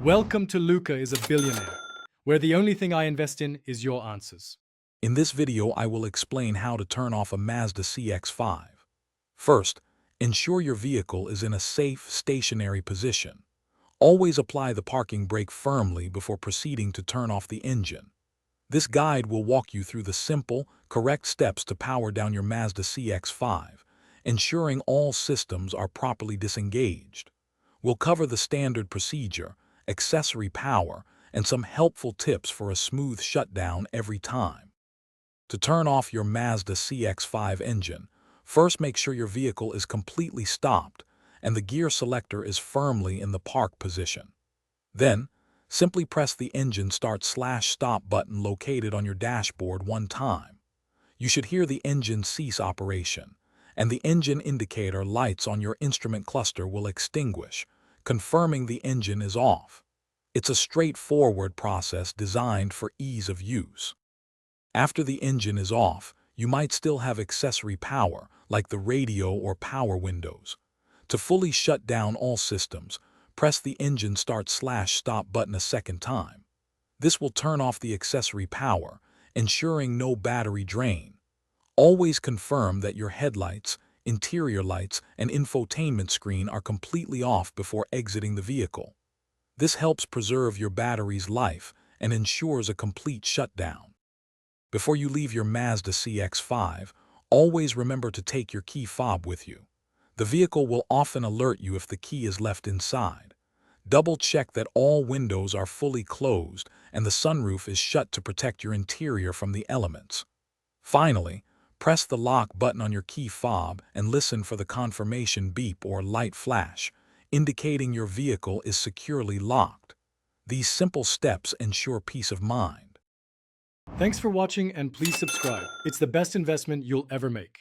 Welcome to Luca is a Billionaire, where the only thing I invest in is your answers. In this video, I will explain how to turn off a Mazda CX-5. First, ensure your vehicle is in a safe, stationary position. Always apply the parking brake firmly before proceeding to turn off the engine. This guide will walk you through the simple, correct steps to power down your Mazda CX-5, ensuring all systems are properly disengaged. We'll cover the standard procedure, accessory power, and some helpful tips for a smooth shutdown every time. To turn off your Mazda CX-5 engine, first make sure your vehicle is completely stopped and the gear selector is firmly in the park position. Then, simply press the engine start/stop button located on your dashboard one time. You should hear the engine cease operation, and the engine indicator lights on your instrument cluster will extinguish, confirming the engine is off. It's a straightforward process designed for ease of use. After the engine is off, you might still have accessory power, like the radio or power windows. To fully shut down all systems, press the engine start/stop button a second time. This will turn off the accessory power, ensuring no battery drain. Always confirm that your headlights, interior lights, and infotainment screen are completely off before exiting the vehicle. This helps preserve your battery's life and ensures a complete shutdown. Before you leave your Mazda CX-5, always remember to take your key fob with you. The vehicle will often alert you if the key is left inside. Double-check that all windows are fully closed and the sunroof is shut to protect your interior from the elements. Finally, press the lock button on your key fob and listen for the confirmation beep or light flash, indicating your vehicle is securely locked. These simple steps ensure peace of mind. Thanks for watching and please subscribe. It's the best investment you'll ever make.